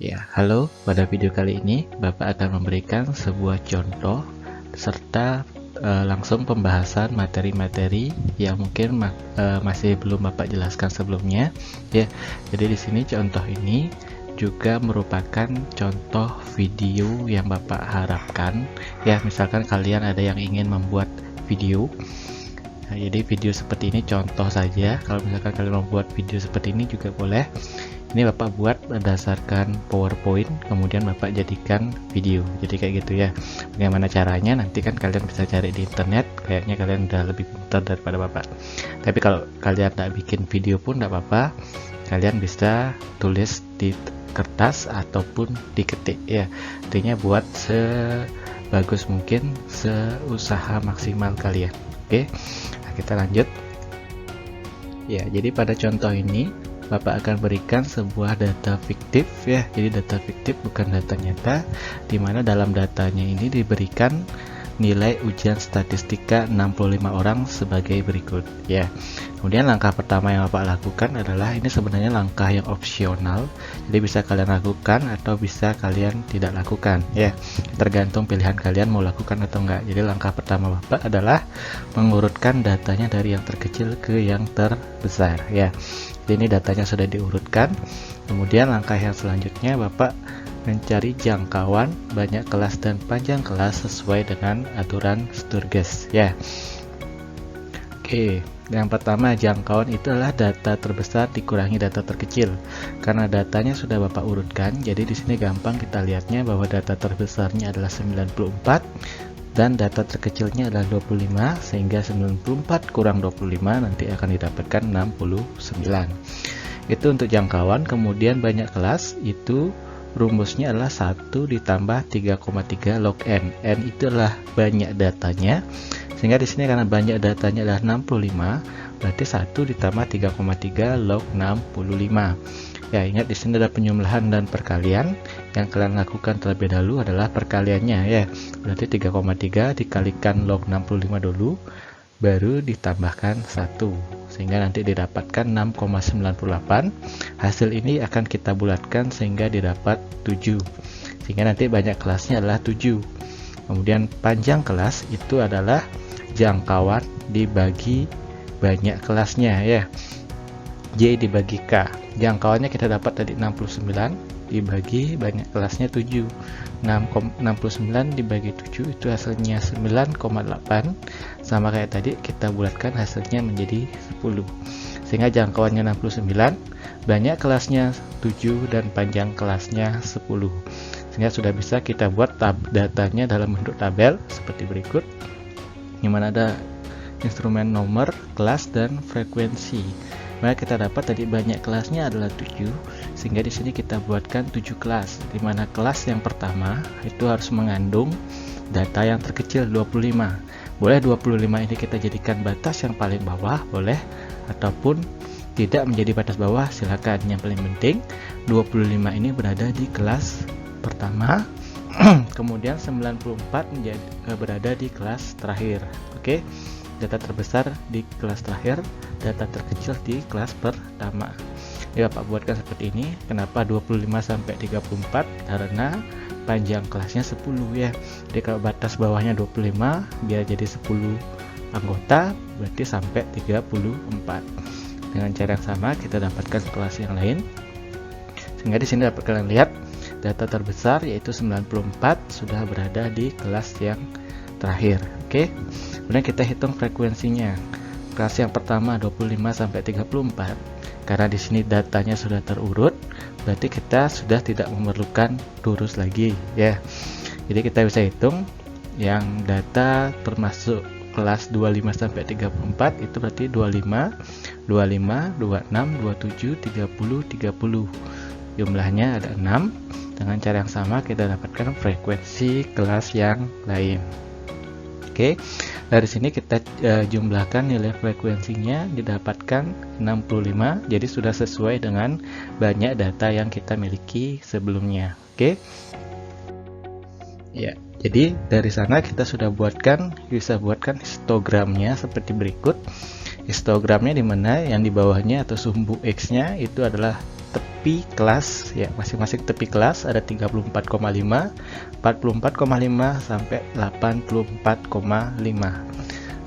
Ya, halo. Pada video kali ini, Bapak akan memberikan sebuah contoh serta langsung pembahasan materi-materi yang mungkin masih belum Bapak jelaskan sebelumnya. Ya, jadi di sini contoh ini juga merupakan contoh video yang Bapak harapkan. Ya, misalkan kalian ada yang ingin membuat video. Nah, jadi video seperti ini contoh saja. Kalau misalkan kalian membuat video seperti ini juga boleh. Ini Bapak buat berdasarkan PowerPoint, kemudian Bapak jadikan video. Jadi kayak gitu ya. Bagaimana caranya? Nanti kan kalian bisa cari di internet. Kayaknya kalian udah lebih pintar daripada Bapak. Tapi kalau kalian tak bikin video pun tidak apa-apa. Kalian bisa tulis di kertas ataupun diketik ya. Artinya buat sebagus mungkin, seusaha maksimal kalian. Oke. Nah, kita lanjut. Ya, jadi pada contoh ini Bapak akan berikan sebuah data fiktif ya. Jadi data fiktif bukan data nyata, di mana dalam datanya ini diberikan nilai ujian statistika 65 orang sebagai berikut ya. Kemudian langkah pertama yang Bapak lakukan adalah, ini sebenarnya langkah yang opsional. Jadi bisa kalian lakukan atau bisa kalian tidak lakukan ya. Tergantung pilihan kalian mau lakukan atau enggak. Jadi langkah pertama Bapak adalah mengurutkan datanya dari yang terkecil ke yang terbesar ya. Jadi ini datanya sudah diurutkan. Kemudian langkah yang selanjutnya Bapak mencari jangkauan banyak kelas dan panjang kelas sesuai dengan aturan Sturges ya. Oke, yang pertama jangkauan itu adalah data terbesar dikurangi data terkecil. Karena datanya sudah Bapak urutkan, jadi di sini gampang kita lihatnya bahwa data terbesarnya adalah 94 dan data terkecilnya adalah 25, sehingga 94 kurang 25 nanti akan didapatkan 69. Itu untuk jangkauan. Kemudian banyak kelas itu rumusnya adalah 1 ditambah 3,3 log n. N itu adalah banyak datanya, sehingga di sini karena banyak datanya adalah 65, berarti 1 ditambah 3,3 log 65. Ya, ingat di sini ada penjumlahan dan perkalian. Yang kalian lakukan terlebih dahulu adalah perkaliannya ya. Berarti 3,3 dikalikan log 65 dulu, baru ditambahkan 1, sehingga nanti didapatkan 6,98. Hasil ini akan kita bulatkan sehingga didapat 7, sehingga nanti banyak kelasnya adalah 7. Kemudian panjang kelas itu adalah jangkauan dibagi banyak kelasnya ya. J dibagi K. Jangkauannya kita dapat tadi 69 dibagi banyak kelasnya 7. 69 dibagi 7 itu hasilnya 9,8. Sama kayak tadi kita bulatkan hasilnya menjadi 10. Sehingga jangkauannya 69, banyak kelasnya 7 dan panjang kelasnya 10. Sehingga sudah bisa kita buat datanya dalam bentuk tabel seperti berikut. Di mana ada instrumen nomor, kelas dan frekuensi. Maka kita dapat tadi banyak kelasnya adalah 7, sehingga di sini kita buatkan 7 kelas, di mana kelas yang pertama itu harus mengandung data yang terkecil 25. Boleh 25 ini kita jadikan batas yang paling bawah, boleh, ataupun tidak menjadi batas bawah, silakan. Yang paling penting 25 ini berada di kelas pertama. Kemudian 94 berada di kelas terakhir. Oke. Data terbesar di kelas terakhir, data terkecil di kelas pertama. Ya, Bapak buatkan seperti ini. Kenapa 25 sampai 34? Karena panjang kelasnya 10 ya. Jadi kalau batas bawahnya 25, biar jadi 10 anggota, berarti sampai 34. Dengan cara yang sama kita dapatkan kelas yang lain. Sehingga di sini dapat kalian lihat data terbesar yaitu 94 sudah berada di kelas yang terakhir. Oke. Kemudian kita hitung frekuensinya. Kelas yang pertama 25 sampai 34. Karena di sini datanya sudah terurut, berarti kita sudah tidak memerlukan lurus lagi ya. Jadi kita bisa hitung yang data termasuk kelas 25 sampai 34 itu berarti 25, 26, 27, 30, 30. Jumlahnya ada 6. Dengan cara yang sama kita dapatkan frekuensi kelas yang lain. Oke, dari sini kita jumlahkan nilai frekuensinya, didapatkan 65, jadi sudah sesuai dengan banyak data yang kita miliki sebelumnya. Oke. Ya, jadi dari sana kita sudah bisa buatkan histogramnya seperti berikut. Histogramnya di mana yang di bawahnya atau sumbu X-nya itu adalah tepi kelas ya, masing-masing tepi kelas ada 34,5, 44,5 sampai 84,5.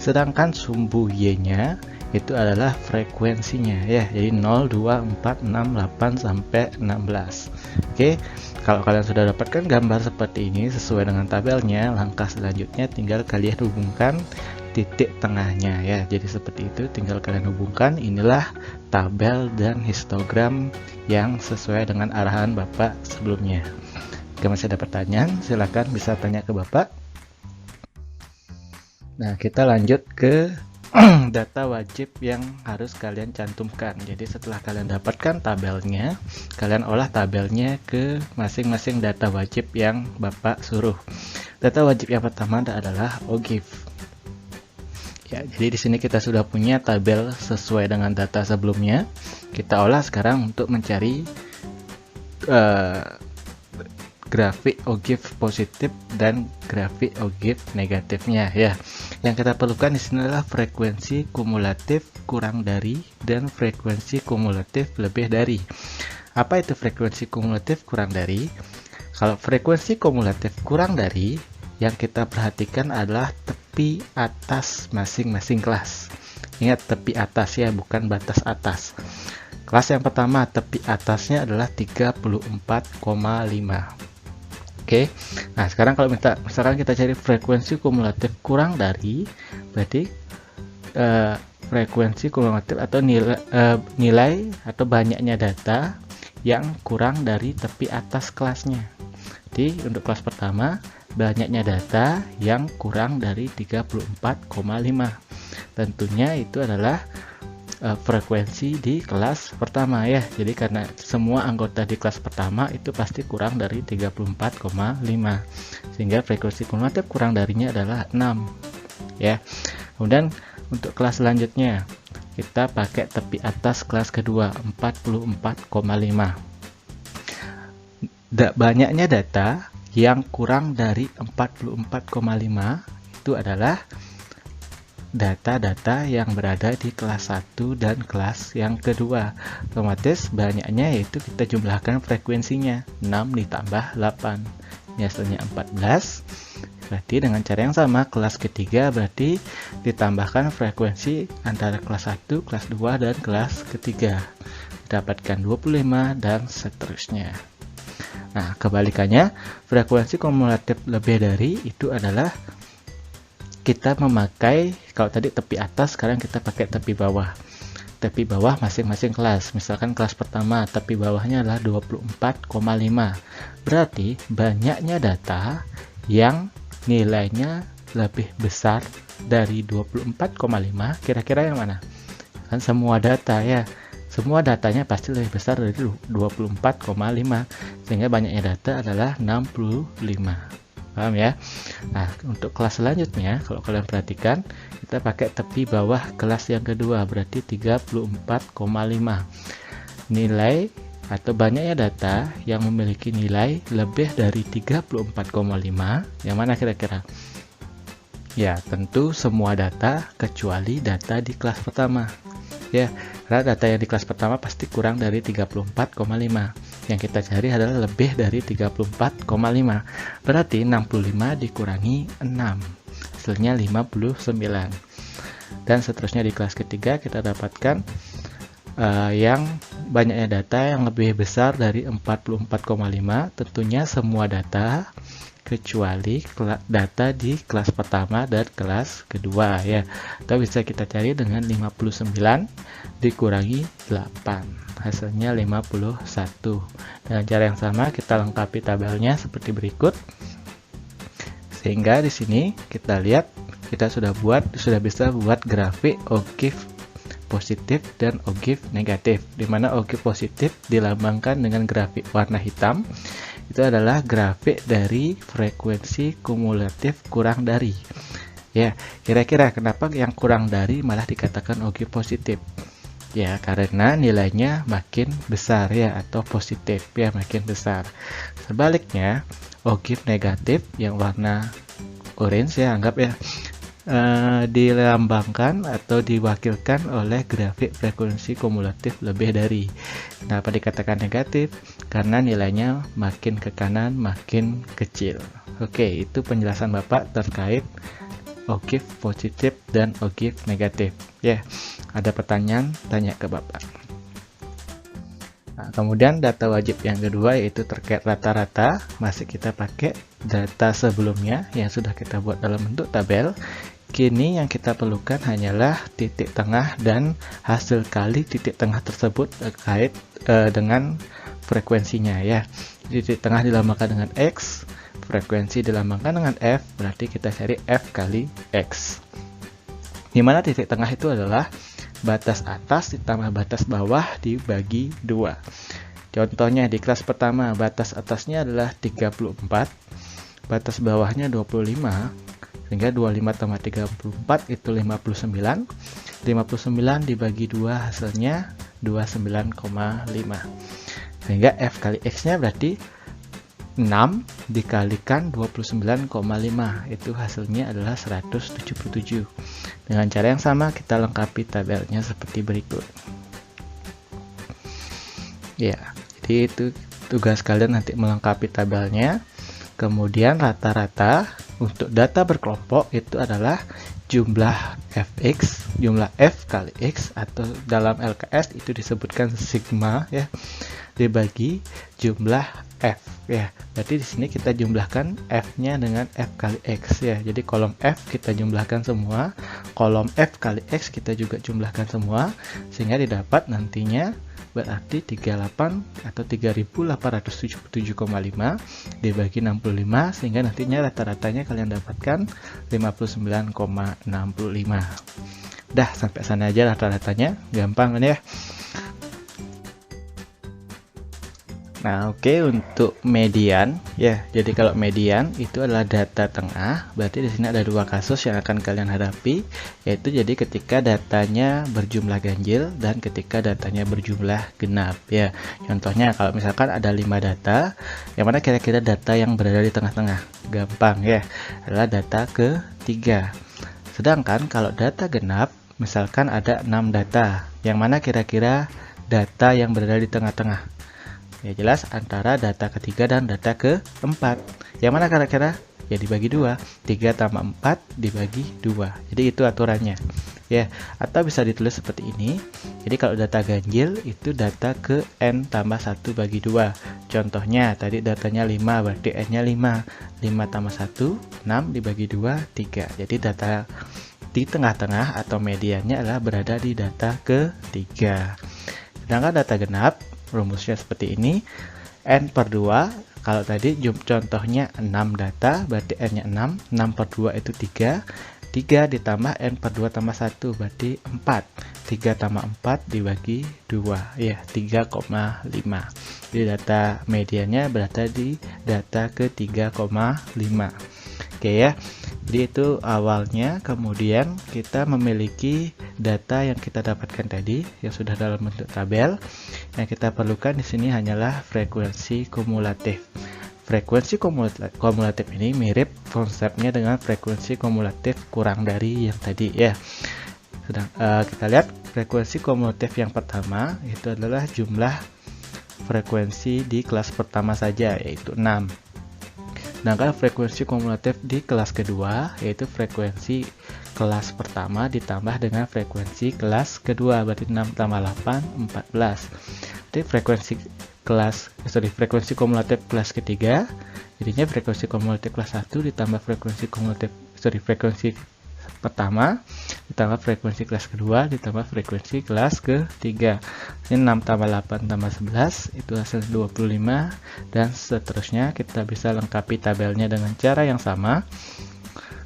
Sedangkan sumbu Y-nya itu adalah frekuensinya ya. Jadi 0, 2, 4, 6, 8 sampai 16. Oke. Kalau kalian sudah dapatkan gambar seperti ini sesuai dengan tabelnya, langkah selanjutnya tinggal kalian hubungkan titik tengahnya ya. Jadi seperti itu, tinggal kalian hubungkan. Inilah tabel dan histogram yang sesuai dengan arahan Bapak sebelumnya. Jika masih ada pertanyaan, silakan bisa tanya ke Bapak. Nah, kita lanjut ke data wajib yang harus kalian cantumkan. Jadi setelah kalian dapatkan tabelnya, kalian olah tabelnya ke masing-masing data wajib yang Bapak suruh. Data wajib yang pertama adalah OGIF. Ya, jadi di sini kita sudah punya tabel sesuai dengan data sebelumnya. Kita olah sekarang untuk mencari grafik OGIF positif dan grafik OGIF negatifnya ya. Yang kita perlukan di sini adalah frekuensi kumulatif kurang dari dan frekuensi kumulatif lebih dari. Apa itu frekuensi kumulatif kurang dari? Kalau frekuensi kumulatif kurang dari, yang kita perhatikan adalah tepi atas masing-masing kelas. Ingat, tepi atas ya, bukan batas atas. Kelas yang pertama, tepi atasnya adalah 34,5. Oke, nah sekarang kalau misalkan kita cari frekuensi kumulatif kurang dari, berarti frekuensi kumulatif atau nilai atau banyaknya data yang kurang dari tepi atas kelasnya. Jadi untuk kelas pertama, banyaknya data yang kurang dari 34,5. Tentunya itu adalah frekuensi di kelas pertama ya. Jadi karena semua anggota di kelas pertama itu pasti kurang dari 34,5, sehingga frekuensi kumulatif kurang darinya adalah 6 ya. Kemudian untuk kelas selanjutnya kita pakai tepi atas kelas kedua, 44,5. Banyaknya data yang kurang dari 44,5 itu adalah data-data yang berada di kelas 1 dan kelas yang kedua. Otomatis banyaknya yaitu kita jumlahkan frekuensinya, 6 ditambah 8 hasilnya 14. Berarti dengan cara yang sama, kelas ketiga berarti ditambahkan frekuensi antara kelas 1, kelas 2 dan kelas ketiga, dapatkan 25 dan seterusnya. Nah, kebalikannya, frekuensi kumulatif lebih dari itu adalah kita memakai, kalau tadi tepi atas, sekarang kita pakai tepi bawah. Tepi bawah masing-masing kelas. Misalkan kelas pertama, tepi bawahnya adalah 24,5. Berarti banyaknya data yang nilainya lebih besar dari 24,5, kira-kira yang mana? Kan semua data ya. Semua datanya pasti lebih besar dari 24,5. Sehingga banyaknya data adalah 65. Paham ya? Nah, untuk kelas selanjutnya, kalau kalian perhatikan, kita pakai tepi bawah kelas yang kedua, berarti 34,5. Nilai atau banyaknya data yang memiliki nilai lebih dari 34,5, yang mana kira-kira? Ya, tentu semua data kecuali data di kelas pertama. Ya, karena data yang di kelas pertama pasti kurang dari 34,5. Yang kita cari adalah lebih dari 34,5. Berarti 65 dikurangi 6. Hasilnya 59. Dan seterusnya di kelas ketiga kita dapatkan yang banyaknya data yang lebih besar dari 44,5. Tentunya semua data kecuali data di kelas pertama dan kelas kedua ya. Atau bisa kita cari dengan 59 dikurangi 8. Hasilnya 51. Dengan cara yang sama kita lengkapi tabelnya seperti berikut. Sehingga di sini kita lihat kita sudah bisa buat grafik OGIF positif dan OGIF negatif. Di mana OGIF positif dilambangkan dengan grafik warna hitam. Itu adalah grafik dari frekuensi kumulatif kurang dari. Ya, kira-kira kenapa yang kurang dari malah dikatakan OGIF positif? Ya, karena nilainya makin besar ya, atau positif ya, makin besar. Sebaliknya, OGIF negatif yang warna orange ya, anggap ya, dilambangkan atau diwakilkan oleh grafik frekuensi kumulatif lebih dari. Kenapa dikatakan negatif? Karena nilainya makin ke kanan makin kecil. Oke, itu penjelasan Bapak terkait OGIF positif dan OGIF negatif. Ya, ada pertanyaan, tanya ke Bapak. Nah, kemudian data wajib yang kedua yaitu terkait rata-rata. Masih kita pakai data sebelumnya yang sudah kita buat dalam bentuk tabel. Kini yang kita perlukan hanyalah titik tengah dan hasil kali titik tengah tersebut terkait dengan frekuensinya ya. Titik tengah dilambangkan dengan X, frekuensi dilambangkan dengan F, berarti kita cari F kali X. Dimana titik tengah itu adalah batas atas ditambah batas bawah dibagi 2. Contohnya di kelas pertama batas atasnya adalah 34, batas bawahnya 25. Sehingga 25 tambah 34 itu 59. 59 dibagi 2 hasilnya 29,5. Sehingga F kali X-nya berarti 6 dikalikan 29,5. Itu hasilnya adalah 177. Dengan cara yang sama kita lengkapi tabelnya seperti berikut. Ya, jadi itu tugas kalian nanti melengkapi tabelnya. Kemudian rata-rata untuk data berkelompok itu adalah jumlah fx, jumlah f kali x, atau dalam LKS itu disebutkan sigma ya, dibagi jumlah f ya. Berarti di sini kita jumlahkan f-nya dengan f kali x ya. Jadi kolom f kita jumlahkan semua, kolom f kali x kita juga jumlahkan semua, sehingga didapat nantinya berarti 38 atau 3877,5 dibagi 65, sehingga nantinya rata-ratanya kalian dapatkan 59,65. Dah, sampai sana aja rata-ratanya, gampang kan ya. Nah, oke, untuk median ya. Jadi kalau median itu adalah data tengah, berarti di sini ada dua kasus yang akan kalian hadapi, yaitu jadi ketika datanya berjumlah ganjil dan ketika datanya berjumlah genap ya. Contohnya kalau misalkan ada 5 data, yang mana kira-kira data yang berada di tengah-tengah? Gampang ya, adalah data ketiga. Sedangkan kalau data genap, misalkan ada 6 data, yang mana kira-kira data yang berada di tengah-tengah? Ya jelas antara data ketiga dan data keempat. Yang mana kira-kira? Ya dibagi 2. 3 tambah 4 dibagi 2. Jadi itu aturannya. Ya, atau bisa ditulis seperti ini. Jadi kalau data ganjil itu data ke n tambah 1 bagi 2. Contohnya tadi datanya 5, berarti n-nya 5. 5 tambah 1, 6 dibagi 2, 3. Jadi data di tengah-tengah atau mediannya adalah berada di data ketiga. Sedangkan data genap rumusnya seperti ini, n per 2, kalau tadi contohnya 6 data, berarti n-nya 6, 6 per 2 itu 3, 3 ditambah n per 2 tambah 1, berarti 4, 3 tambah 4 dibagi 2, ya 3,5. Jadi data mediannya berada di data ke 3,5. Oke ya, jadi itu awalnya. Kemudian kita memiliki data yang kita dapatkan tadi yang sudah dalam bentuk tabel. Yang kita perlukan di sini hanyalah frekuensi kumulatif. Frekuensi kumulatif ini mirip konsepnya dengan frekuensi kumulatif kurang dari yang tadi ya. Kita lihat frekuensi kumulatif yang pertama itu adalah jumlah frekuensi di kelas pertama saja, yaitu 6. Sedangkan frekuensi kumulatif di kelas kedua yaitu frekuensi kelas pertama ditambah dengan frekuensi kelas kedua, berarti 6 tambah 8, 14. Jadi frekuensi kumulatif kelas ketiga, jadinya frekuensi kumulatif kelas 1 ditambah frekuensi pertama ditambah frekuensi kelas kedua ditambah frekuensi kelas ketiga. Ini 6 tambah 8 tambah 11 itu hasil 25, dan seterusnya. Kita bisa lengkapi tabelnya dengan cara yang sama.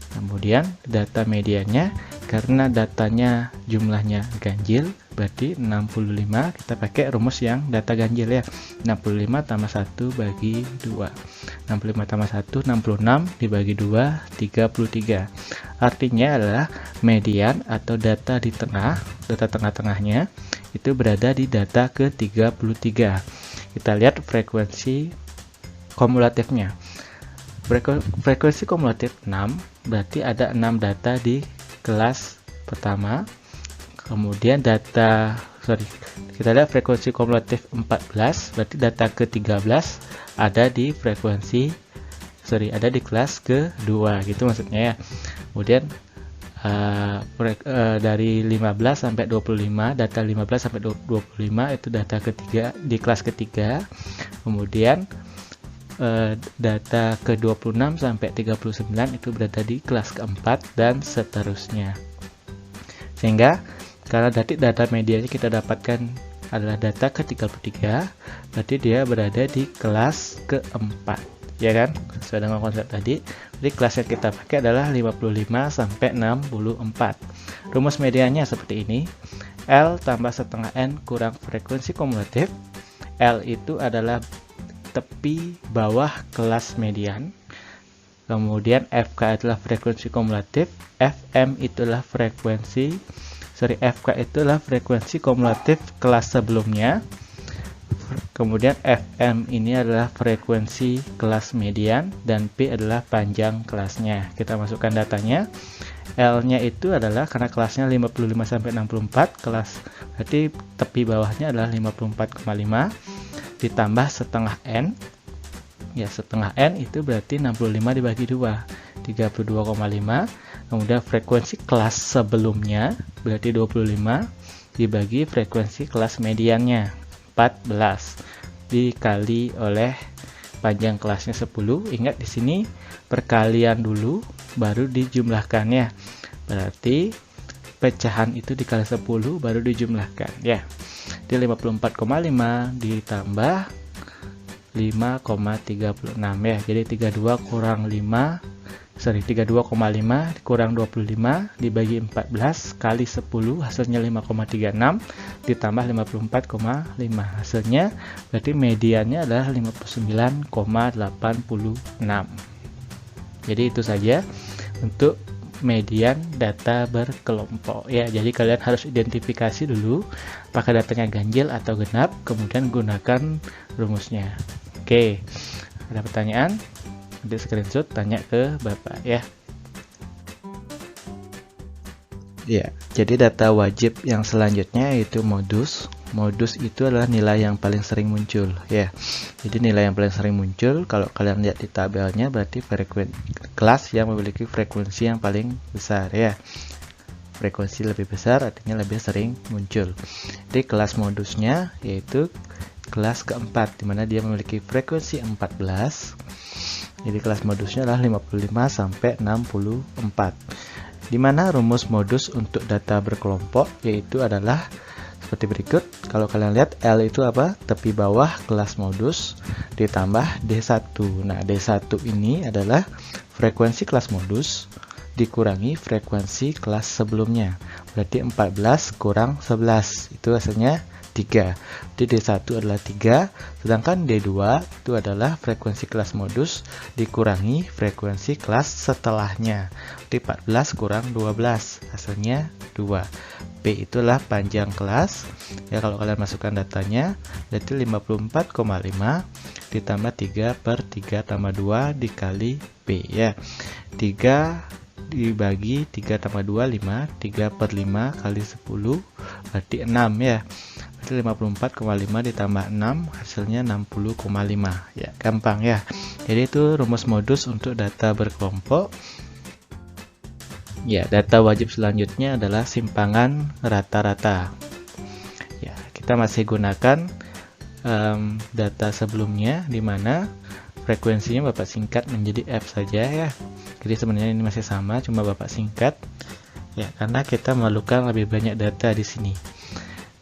Kemudian data mediannya, karena datanya jumlahnya ganjil, berarti 65, kita pakai rumus yang data ganjil ya. 65 tambah 1 bagi 2. 65 tambah 1, 66 dibagi 2, 33. Artinya adalah median atau data di tengah, data tengah-tengahnya itu berada di data ke-33. Kita lihat frekuensi kumulatifnya. frekuensi kumulatif 6, berarti ada 6 data di kelas pertama. Kemudian kita lihat frekuensi kumulatif 14, berarti data ke-13 ada di ada di kelas kedua, gitu maksudnya ya. Kemudian dari 15 sampai 25, data 15 sampai 25 itu data ketiga di kelas ketiga. Kemudian data ke-26 sampai 39 itu berada di kelas keempat, dan seterusnya. Sehingga karena data medianya kita dapatkan adalah data ke-33, berarti dia berada di kelas keempat, ya kan? Sesuai dengan konsep tadi. Jadi kelas yang kita pakai adalah 55 sampai 64. Rumus medianya seperti ini. L tambah setengah N kurang frekuensi kumulatif. L itu adalah tepi bawah kelas median. Kemudian FK adalah frekuensi kumulatif. FK itulah frekuensi kumulatif kelas sebelumnya. Kemudian FM ini adalah frekuensi kelas median, dan P adalah panjang kelasnya. Kita masukkan datanya. L-nya itu adalah karena kelasnya 55 sampai 64, kelas berarti tepi bawahnya adalah 54,5 ditambah setengah N. Ya, setengah N itu berarti 65 dibagi 2, 32,5. Kemudian frekuensi kelas sebelumnya berarti 25 dibagi frekuensi kelas mediannya 14 dikali oleh panjang kelasnya 10. Ingat di sini perkalian dulu baru dijumlahkannya. Berarti pecahan itu dikali 10 baru dijumlahkan ya. Di 54,5 ditambah 5,36 ya. Jadi 32,5 kurang 25 dibagi 14 kali 10 hasilnya 5,36 ditambah 54,5, hasilnya berarti mediannya adalah 59,86. Jadi itu saja untuk median data berkelompok ya. Jadi kalian harus identifikasi dulu apakah datanya ganjil atau genap, kemudian gunakan rumusnya. Oke, ada pertanyaan? Nanti screenshot tanya ke Bapak ya. Ya, jadi data wajib yang selanjutnya yaitu modus. Modus itu adalah nilai yang paling sering muncul ya. Jadi nilai yang paling sering muncul kalau kalian lihat di tabelnya berarti kelas yang memiliki frekuensi yang paling besar ya. Frekuensi lebih besar artinya lebih sering muncul. Jadi kelas modusnya yaitu kelas keempat, dimana dia memiliki frekuensi 14. Jadi kelas modusnya adalah 55 sampai 64. Dimana rumus modus untuk data berkelompok yaitu adalah seperti berikut. Kalau kalian lihat L itu apa? Tepi bawah kelas modus ditambah D1. Nah, D1 ini adalah frekuensi kelas modus dikurangi frekuensi kelas sebelumnya. Berarti 14 kurang 11. Itu hasilnya 3. Jadi D1 adalah 3, sedangkan D2 itu adalah frekuensi kelas modus dikurangi frekuensi kelas setelahnya. Jadi 14 kurang 12, hasilnya 2. P itulah panjang kelas. Ya, kalau kalian masukkan datanya, berarti 54,5 ditambah 3 per 3 tambah 2 dikali P ya. 3 dibagi 3 tambah 2, 5. 3 per 5 kali 10 berarti 6 ya. Berarti 54,5 ditambah 6 hasilnya 60,5 ya. Gampang ya. Jadi itu rumus modus untuk data berkelompok. Ya, data wajib selanjutnya adalah simpangan rata-rata. Ya, kita masih gunakan data sebelumnya di mana frekuensinya Bapak singkat menjadi F saja ya. Jadi sebenarnya ini masih sama, cuma Bapak singkat ya karena kita memerlukan lebih banyak data di sini.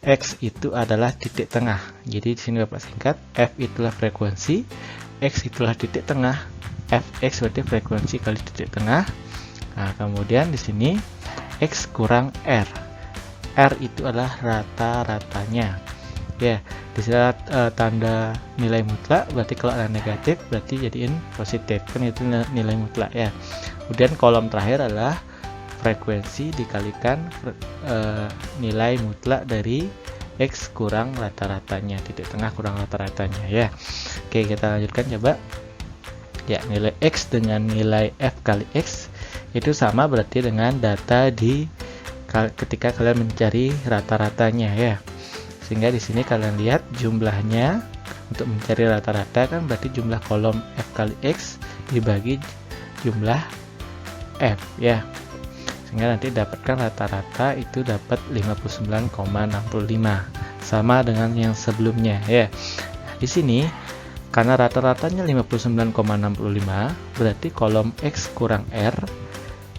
X itu adalah titik tengah. Jadi di sini Bapak singkat F itulah frekuensi, X itulah titik tengah. Fx berarti frekuensi kali titik tengah. Nah, kemudian di sini X kurang R. R itu adalah rata-ratanya. Ya, di saat tanda nilai mutlak berarti kalau ada negatif berarti jadiin positif. Kan itu nilai mutlak ya. Kemudian kolom terakhir adalah frekuensi dikalikan nilai mutlak dari X kurang rata-ratanya, titik tengah kurang rata-ratanya ya. Oke, kita lanjutkan coba. Ya, nilai X dengan nilai F kali X itu sama berarti dengan data ketika kalian mencari rata-ratanya ya. Sehingga di sini kalian lihat jumlahnya untuk mencari rata-rata kan berarti jumlah kolom F kali X dibagi jumlah F ya. Sehingga nanti dapatkan rata-rata itu dapat 59,65 sama dengan yang sebelumnya ya. Nah, di sini karena rata-ratanya 59,65 berarti kolom X kurang R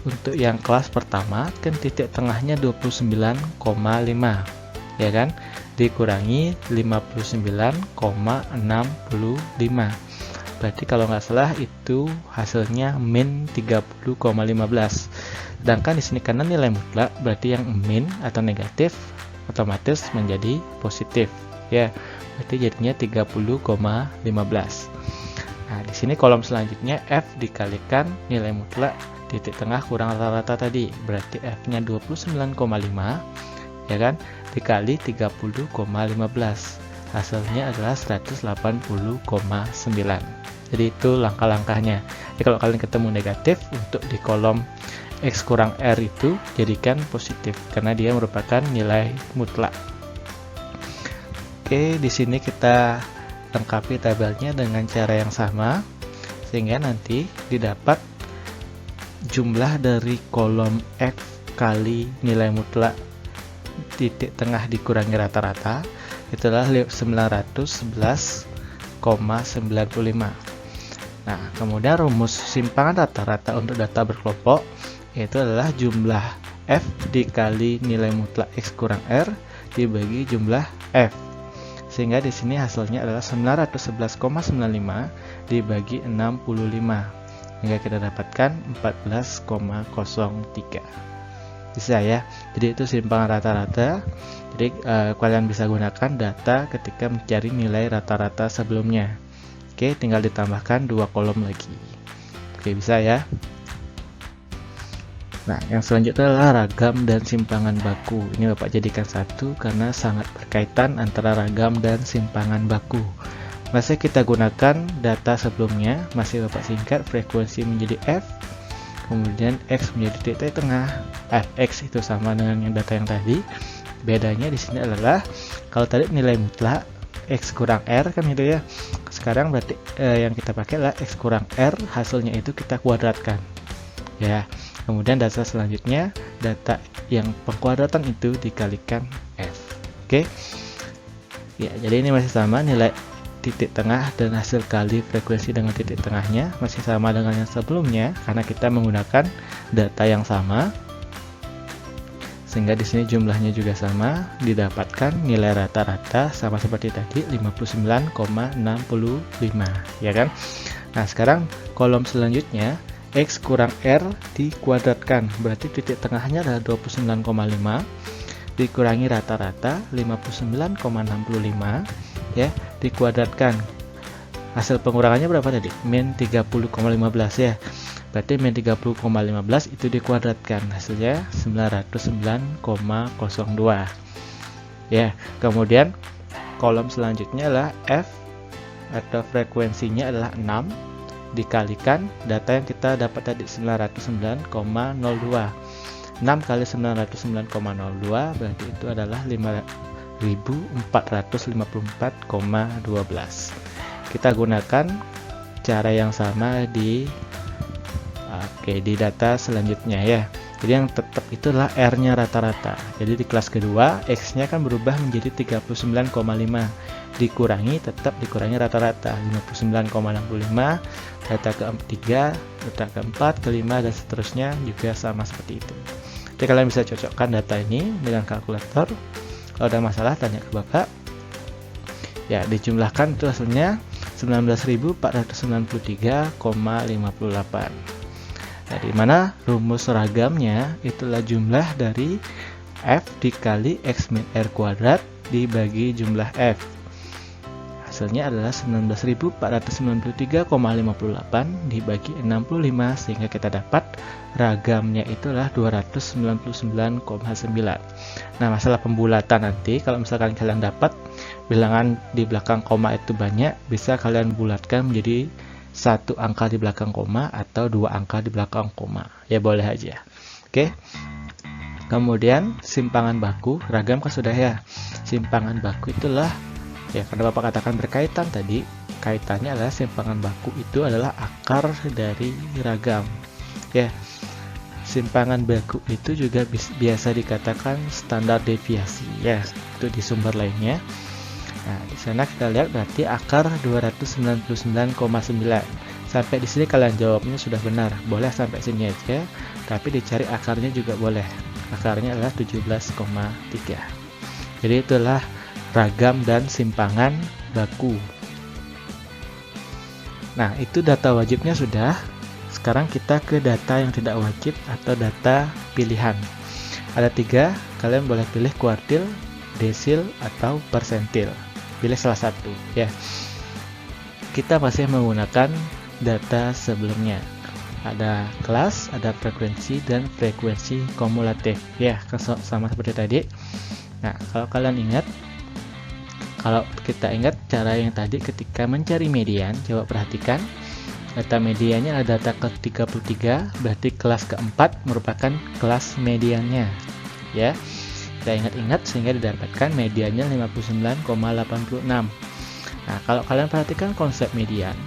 untuk yang kelas pertama kan titik tengahnya 29,5 ya kan, dikurangi 59,65 berarti kalau nggak salah itu hasilnya min 30,15. Sedangkan di sini karena nilai mutlak berarti yang min atau negatif otomatis menjadi positif ya, berarti jadinya 30,15. Nah, di sini kolom selanjutnya F dikalikan nilai mutlak titik tengah kurang rata-rata tadi, berarti F-nya 29,5 ya kan, dikali 30,15. Hasilnya adalah 180,9. Jadi itu langkah-langkahnya. Jadi kalau kalian ketemu negatif untuk di kolom X kurang R itu jadikan positif karena dia merupakan nilai mutlak. Oke, di sini kita lengkapi tabelnya dengan cara yang sama sehingga nanti didapat jumlah dari kolom X kali nilai mutlak titik tengah dikurangi rata-rata itulah 911,95. Nah, kemudian rumus simpangan rata-rata untuk data berkelompok yaitu adalah jumlah F dikali nilai mutlak X kurang R dibagi jumlah F. Sehingga di sini hasilnya adalah 911,95 dibagi 65. Hingga kita dapatkan 14,03. Bisa ya. Jadi itu simpangan rata-rata. Jadi kalian bisa gunakan data ketika mencari nilai rata-rata sebelumnya. Oke, tinggal ditambahkan 2 kolom lagi. Oke, bisa ya. Nah, yang selanjutnya adalah ragam dan simpangan baku. Ini Bapak jadikan satu karena sangat berkaitan antara ragam dan simpangan baku. Masih kita gunakan data sebelumnya, masih Bapak singkat frekuensi menjadi F, kemudian X menjadi titik tengah. Fx itu sama dengan yang data yang tadi. Bedanya di sini adalah kalau tadi nilai mutlak X kurang R kan gitu ya. Sekarang berarti yang kita pakai adalah X kurang R, hasilnya itu kita kuadratkan. Ya. Kemudian data selanjutnya, data yang pengkuadratan itu dikalikan F. Oke. Ya, jadi ini masih sama nilai titik tengah dan hasil kali frekuensi dengan titik tengahnya masih sama dengan yang sebelumnya karena kita menggunakan data yang sama. Sehingga di sini jumlahnya juga sama, didapatkan nilai rata-rata sama seperti tadi 59,65 ya kan. Nah, sekarang kolom selanjutnya X kurang R dikuadratkan, berarti titik tengahnya adalah 29,5 dikurangi rata-rata 59,65 ya, dikuadratkan. Hasil pengurangannya berapa tadi? Min 30,15 ya. Berarti min 30,15 itu dikuadratkan, hasilnya 909,02 ya. Kemudian kolom selanjutnya adalah F atau frekuensinya adalah 6 dikalikan data yang kita dapat tadi 909,02. 6 kali 909,02 berarti itu adalah 5.454,12. Kita gunakan cara yang sama di data selanjutnya ya. Jadi yang tetap itu adalah R-nya rata-rata. Jadi di kelas kedua X-nya kan berubah menjadi 39,5 dikurangi rata-rata 59,65. Data ketiga, data keempat, kelima dan seterusnya juga sama seperti itu. Jadi kalian bisa cocokkan data ini dengan kalkulator. Kalau ada masalah tanya ke Bapak. Ya, dijumlahkan itu hasilnya 19.493,58. Nah, di mana rumus ragamnya itulah jumlah dari F dikali X min R kuadrat dibagi jumlah F. Hasilnya adalah 19.493,58 dibagi 65 sehingga kita dapat ragamnya itulah 299,9. Nah, masalah pembulatan nanti kalau misalkan kalian dapat bilangan di belakang koma itu banyak, bisa kalian bulatkan menjadi satu angka di belakang koma atau dua angka di belakang koma. Ya boleh aja. Oke. Kemudian simpangan baku, ragam kan sudah ya. Simpangan baku itulah, ya karena Bapak katakan berkaitan tadi, kaitannya adalah simpangan baku itu adalah akar dari ragam. Ya, simpangan baku itu juga biasa dikatakan standar deviasi. Ya, itu di sumber lainnya. Nah, di sana kita lihat berarti akar 299,9. Sampai di sini kalian jawabnya sudah benar. Boleh sampai sini aja, tapi dicari akarnya juga boleh. Akarnya adalah 17,3. Jadi itulah ragam dan simpangan baku. Nah, itu data wajibnya sudah. Sekarang kita ke data yang tidak wajib atau data pilihan. Ada 3, kalian boleh pilih kuartil, desil, atau persentil. Pilih salah satu ya. Kita masih menggunakan data sebelumnya. Ada kelas, ada frekuensi, dan frekuensi kumulatif. Ya, sama seperti tadi. Nah, kalau kita ingat cara yang tadi ketika mencari median, coba perhatikan. Data mediannya adalah data ke-33, berarti kelas keempat merupakan kelas mediannya. Ya, kita ingat-ingat sehingga didapatkan mediannya 59,86. Nah, kalau kalian perhatikan konsep median,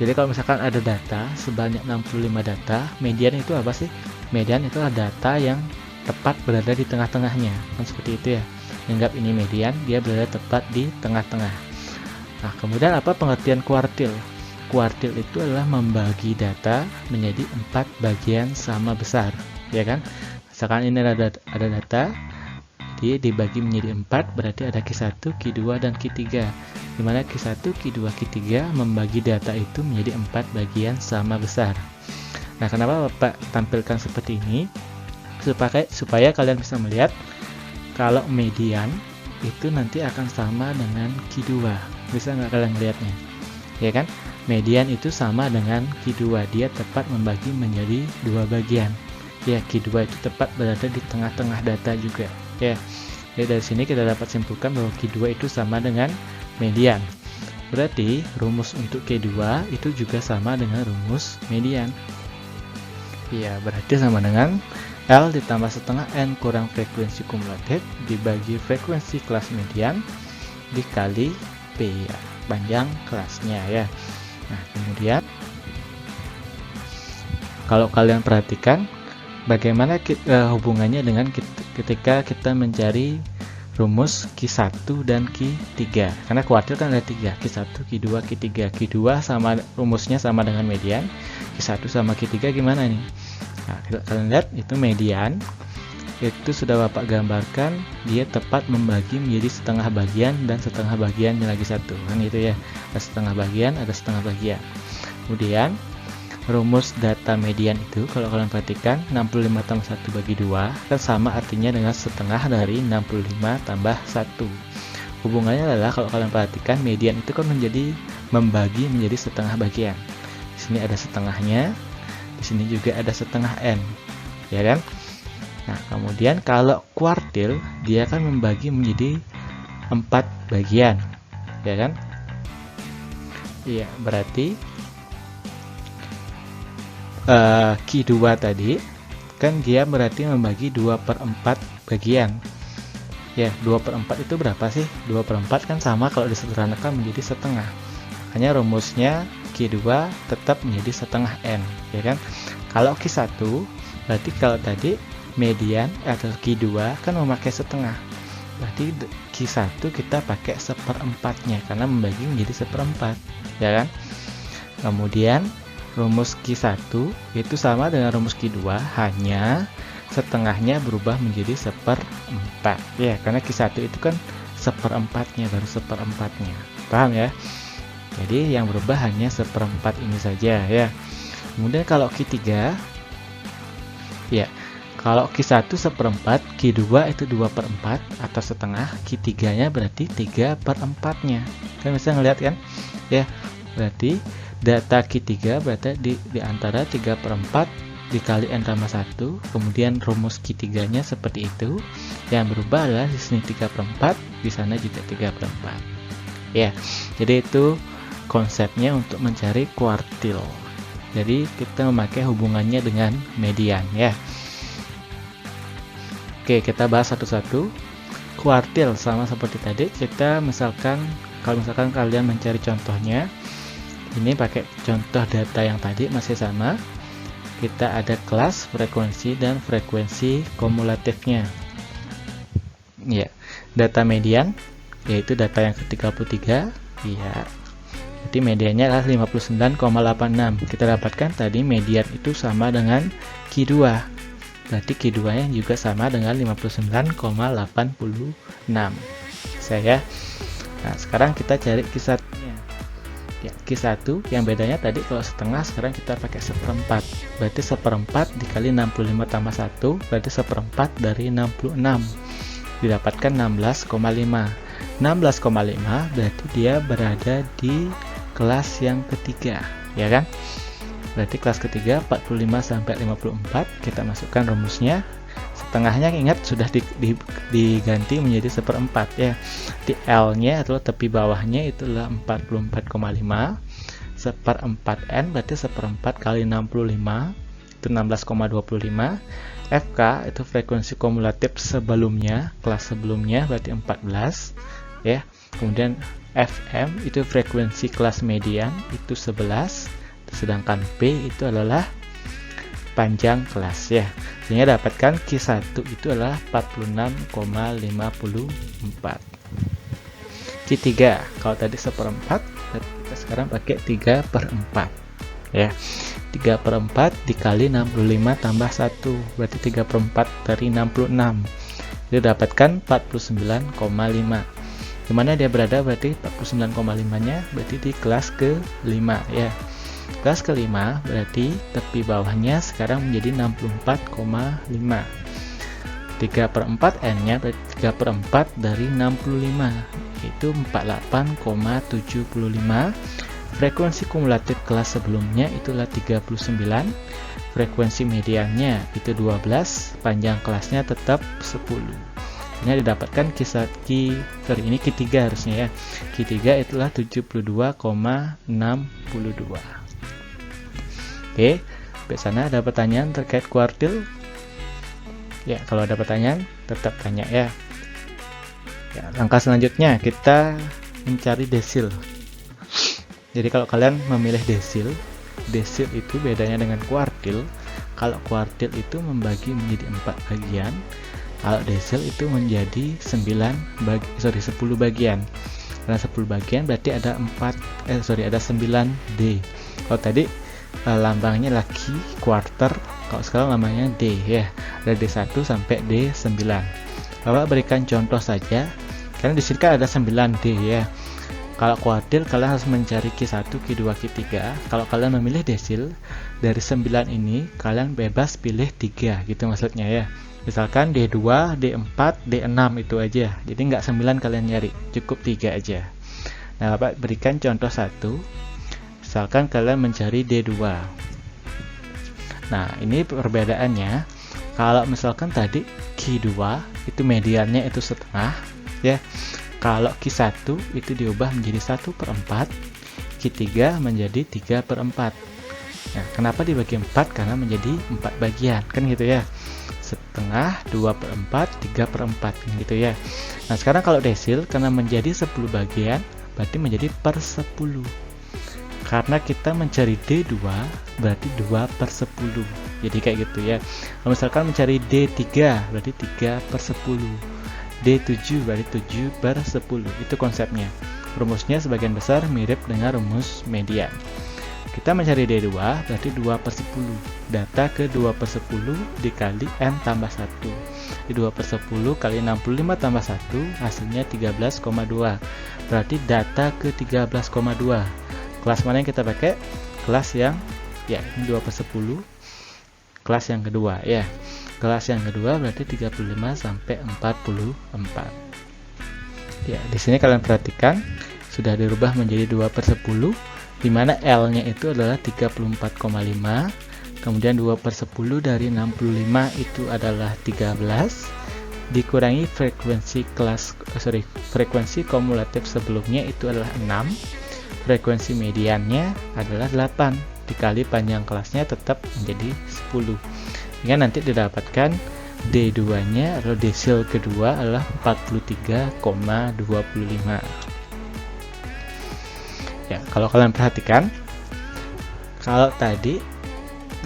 jadi kalau misalkan ada data sebanyak 65 data, median itu apa sih? Median itu adalah data yang tepat berada di tengah-tengahnya. Kan seperti itu ya. Anggap ini median, dia berada tepat di tengah-tengah. Nah, kemudian apa pengertian kuartil? Kuartil itu adalah membagi data menjadi 4 bagian sama besar, ya kan? Misalkan ini ada data, dia dibagi menjadi 4, berarti ada Q1, Q2, dan Q3. Di mana Q1, Q2, Q3 membagi data itu menjadi 4 bagian sama besar. Nah, kenapa Bapak tampilkan seperti ini? Supaya kalian bisa melihat kalau median itu nanti akan sama dengan Q2. Bisa nggak kalian melihatnya? Ya kan? Median itu sama dengan Q2. Dia tepat membagi menjadi 2 bagian. Ya, Q2 itu tepat berada di tengah-tengah data juga. Ya, jadi dari sini kita dapat simpulkan bahwa Q2 itu sama dengan median. Berarti rumus untuk Q2 itu juga sama dengan rumus median. Ya, berarti sama dengan L ditambah setengah N kurang frekuensi kumulatif dibagi frekuensi kelas median dikali P ya, panjang kelasnya ya. Nah, kemudian kalau kalian perhatikan bagaimana hubungannya dengan ketika kita mencari rumus Q1 dan Q3. Karena kuartil kan ada 3, Q1, Q2, Q3. Q2 sama rumusnya sama dengan median, Q1 sama Q3 gimana nih? Nah, kalian lihat itu median. Itu sudah Bapak gambarkan, dia tepat membagi menjadi setengah bagian dan setengah bagiannya lagi satu. Kan gitu ya. Ada setengah bagian, ada setengah bagian. Kemudian rumus data median itu kalau kalian perhatikan 65 tambah 1 bagi 2 kan sama artinya dengan setengah dari 65 tambah 1. Hubungannya adalah kalau kalian perhatikan median itu kan membagi menjadi setengah bagian. Di sini ada setengahnya, di sini juga ada setengah N, ya kan? Nah, kemudian kalau kuartil dia akan membagi menjadi 4 bagian, ya kan? Iya, berarti Q2 tadi kan dia berarti membagi 2/4 bagian. Ya, 2/4 itu berapa sih? 2/4 kan sama kalau disederhanakan menjadi setengah. Makanya rumusnya Q2 tetap menjadi setengah N, ya kan? Kalau Q1 berarti kalau tadi median atau Q2 kan memakai setengah. Berarti Q1 kita pakai 1/4-nya karena membagi menjadi 1/4, ya kan? Kemudian rumus Q1 itu sama dengan rumus Q2, hanya setengahnya berubah menjadi 1/4. Ya, karena Q1 itu kan 1/4-nya, baru 1/4-nya. Paham ya? Jadi yang berubah hanya 1/4 ini saja ya. Kemudian kalau Q3, ya, kalau Q1 1/4, Q2 itu 2/4 atau setengah, Q3-nya berarti 3/4-nya. Kan bisa ngeliat kan? Ya, berarti data Q3 berarti di antara 3/4 dikali N tambah 1, kemudian rumus Q3-nya seperti itu. Yang berubah adalah di sini 3/4, di sana juga 3/4. Ya, jadi itu konsepnya untuk mencari kuartil. Jadi kita memakai hubungannya dengan median ya. Oke, kita bahas satu-satu. Kuartil sama seperti tadi, kita kalau misalkan kalian mencari contohnya, ini pakai contoh data yang tadi masih sama. Kita ada kelas, frekuensi, dan frekuensi kumulatifnya. Ya, data median yaitu data yang ke-33. Ya. Jadi mediannya adalah 59,86. Kita dapatkan tadi median itu sama dengan Q2. Berarti Q2-nya juga sama dengan 59,86. Nah, sekarang kita cari Q1-nya. Ya, Q1 yang bedanya tadi kalau setengah, sekarang kita pakai seperempat. Berarti seperempat dikali 65 tambah 1, berarti seperempat dari 66. Didapatkan 16,5. 16,5 berarti dia berada di kelas yang ketiga, ya kan? Berarti kelas ketiga 45 sampai 54. Kita masukkan rumusnya. Setengahnya ingat sudah diganti menjadi seperempat ya. Di L-nya atau tepi bawahnya itulah 44,5. Seperempat N berarti seperempat kali 65 itu 16,25. FK itu frekuensi kumulatif sebelumnya, kelas sebelumnya berarti 14 ya. Kemudian FM itu frekuensi kelas median itu 11, sedangkan P itu adalah panjang kelas ya. Sehingga dapatkan Q1 itu adalah 46,54. Q3 kalau tadi seperempat, kita sekarang pakai 3/4 ya. 3/4 dikali 65 tambah 1 berarti 3/4 dari 66. Dia dapatkan 49,5. Dimana dia berada berarti 49,5 nya berarti di kelas ke-5 ya. Kelas ke-5 berarti tepi bawahnya sekarang menjadi 64,5. 3/4 N nya berarti 3/4 dari 65 itu 48,75. Frekuensi kumulatif kelas sebelumnya itulah 39, frekuensi mediannya itu 12, panjang kelasnya tetap 10. Ini didapatkan ini Q3 harusnya ya. Q3 itulah 72,62. Oke, sampai sana ada pertanyaan terkait kuartil? Ya, kalau ada pertanyaan tetap tanya ya. Ya, langkah selanjutnya kita mencari desil. Jadi kalau kalian memilih desil itu bedanya dengan kuartil. Kalau kuartil itu membagi menjadi 4 bagian, kalau desil itu menjadi 10 bagian. Karena 10 bagian berarti ada 9 D. Kalau tadi lambangnya lagi quarter, kalau sekarang lambangnya D ya. Ada D1 sampai D9. Bapak berikan contoh saja. Karena di sini kan ada 9 D ya. Kalau kuartil kalian harus mencari Q1, Q2, Q3. Kalau kalian memilih desil, dari 9 ini kalian bebas pilih 3 gitu maksudnya ya. Misalkan D2, D4, D6 itu aja. Jadi nggak 9 kalian nyari, cukup 3 aja. Nah, Bapak berikan contoh 1. Misalkan kalian mencari D2. Nah, ini perbedaannya. Kalau misalkan tadi Q2 itu mediannya itu setengah ya. Kalau Q1 itu diubah menjadi 1/4, Q3 menjadi 3/4. Nah, kenapa dibagi 4? Karena menjadi 4 bagian, kan gitu ya. Setengah, 2/4, 3/4, gitu ya. Nah, sekarang kalau desil, karena menjadi 10 bagian, berarti menjadi per 10. Karena kita mencari D2, berarti 2/10. Jadi kayak gitu ya. Kalau misalkan mencari D3, berarti 3/10. D7 berarti 7/10. Itu konsepnya. Rumusnya sebagian besar mirip dengan rumus median. Kita mencari D2 berarti 2/10. Data ke 2/10 dikali N tambah 1. Di 2/10 kali 65 tambah 1 hasilnya 13,2. Berarti data ke 13,2. Kelas mana yang kita pakai? Kelas yang ya ini 2/10. Kelas yang kedua ya. Kelas yang kedua berarti 35 sampai 44. Ya, di sini kalian perhatikan sudah dirubah menjadi 2/10, di mana L-nya itu adalah 34,5. Kemudian 2/10 dari 65 itu adalah 13 dikurangi frekuensi kumulatif sebelumnya itu adalah 6. frekuensi mediannya adalah 8 dikali panjang kelasnya tetap menjadi 10, sehingga nanti didapatkan D2 nya atau desil kedua adalah 43,25. Ya, kalau kalian perhatikan, kalau tadi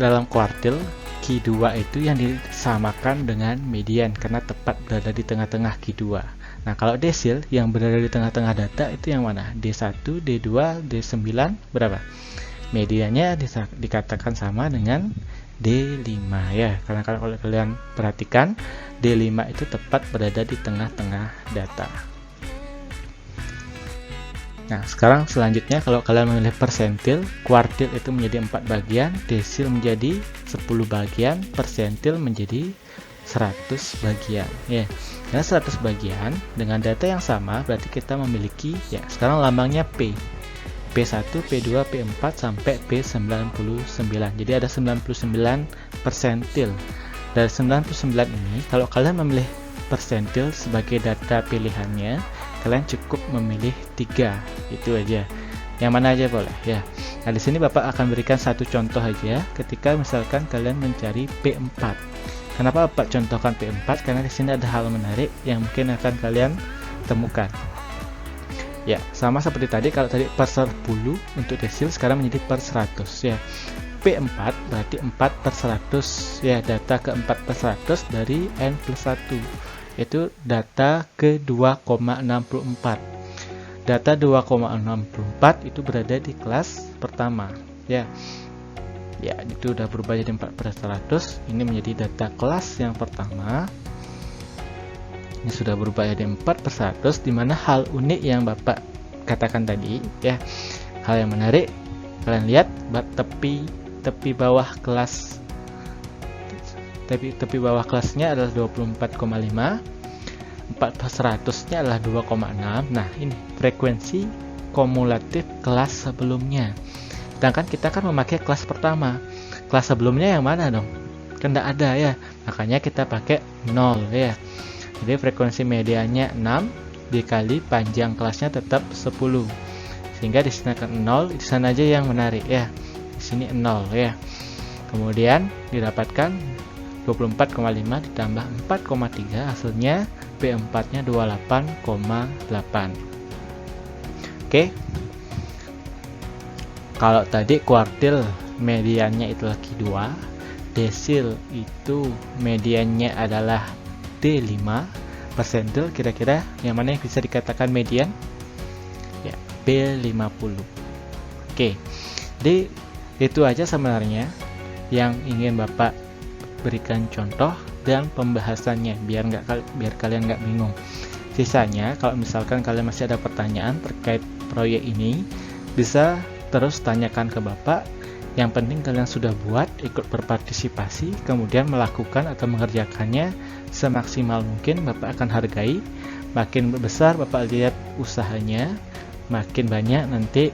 dalam kuartil Q2 itu yang disamakan dengan median karena tepat berada di tengah-tengah Q2. Nah, kalau desil yang berada di tengah-tengah data itu yang mana? D1, D2, D9 berapa? Mediannya dikatakan sama dengan D5 ya. Karena kalau kalian perhatikan, D5 itu tepat berada di tengah-tengah data. Nah, sekarang selanjutnya kalau kalian memilih persentil, kuartil itu menjadi 4 bagian, desil menjadi 10 bagian, persentil menjadi 100 bagian ya. Karena 100 bagian dengan data yang sama berarti kita memiliki ya, sekarang lambangnya P. P1, P2, P4 sampai P99. Jadi ada 99 persentil. Dari 99 ini kalau kalian memilih persentil sebagai data pilihannya, kalian cukup memilih 3. Itu aja. Yang mana aja boleh ya. Nah, di sini Bapak akan berikan satu contoh aja ketika misalkan kalian mencari P4. Kenapa Bapak contohkan P4? Karena di sini ada hal menarik yang mungkin akan kalian temukan. Ya, sama seperti tadi, kalau tadi per 10 untuk desil, sekarang menjadi per 100 ya. P4 berarti 4 per 100 ya, data ke 4 per 100 dari N plus 1. Itu data ke 2,64. Data 2,64 itu berada di kelas pertama ya. Ya, itu udah berubah jadi 4 per 100. Ini menjadi data kelas yang pertama. Ini sudah berubah jadi 4 per 100, dimana hal unik yang Bapak katakan tadi ya, hal yang menarik, kalian lihat tepi bawah kelas, tepi bawah kelasnya adalah 24,5, 4 per 100 nya adalah 2,6. Nah, ini frekuensi kumulatif kelas sebelumnya. Sedangkan kita kan memakai kelas pertama. Kelas sebelumnya yang mana dong? Kan tidak ada ya. Makanya kita pakai 0 ya. Jadi frekuensi mediannya 6 dikali panjang kelasnya tetap 10. Sehingga di sini akan 0, di sana aja yang menarik ya. Di sini 0 ya. Kemudian didapatkan 24,5 ditambah 4,3, hasilnya P4-nya 28,8. Oke. Kalau tadi kuartil mediannya itu Q2, desil itu mediannya adalah D5, persentil kira-kira yang mana yang bisa dikatakan median? Ya, B50. Oke. Jadi itu aja sebenarnya yang ingin Bapak berikan contoh dan pembahasannya biar kalian nggak bingung. Sisanya kalau misalkan kalian masih ada pertanyaan terkait proyek ini, bisa terus tanyakan ke Bapak. Yang penting kalian sudah buat, ikut berpartisipasi, kemudian melakukan atau mengerjakannya semaksimal mungkin. Bapak akan hargai. Makin besar Bapak lihat usahanya, makin banyak nanti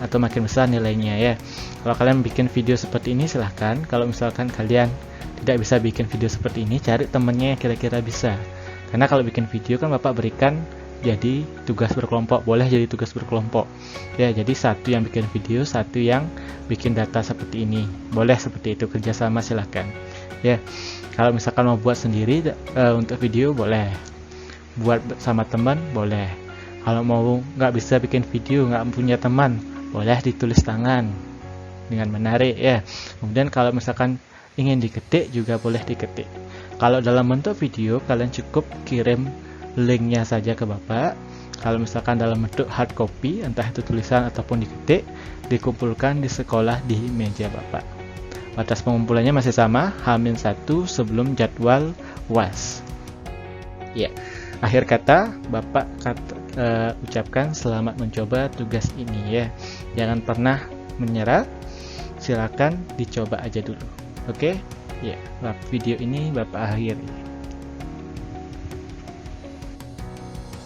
atau makin besar nilainya ya. Kalau kalian bikin video seperti ini silahkan. Kalau misalkan kalian tidak bisa bikin video seperti ini, cari temennya yang kira-kira bisa. Karena kalau bikin video kan Bapak berikan jadi tugas berkelompok, boleh jadi tugas berkelompok ya. Jadi satu yang bikin video, satu yang bikin data seperti ini, boleh seperti itu, kerjasama silahkan ya. Kalau misalkan mau buat sendiri untuk video boleh, buat sama teman boleh. Kalau mau nggak bisa bikin video, nggak punya teman, boleh ditulis tangan dengan menarik ya. Kemudian kalau misalkan ingin diketik juga boleh diketik. Kalau dalam bentuk video, kalian cukup kirim linknya saja ke Bapak. Kalau misalkan dalam bentuk hard copy, entah itu tulisan ataupun diketik, dikumpulkan di sekolah di meja Bapak. Batas pengumpulannya masih sama, H-1 sebelum jadwal UAS. Ya, akhir kata Bapak ucapkan selamat mencoba tugas ini ya. Jangan pernah menyerah, silakan dicoba aja dulu. Oke? Ya, video ini Bapak akhiri.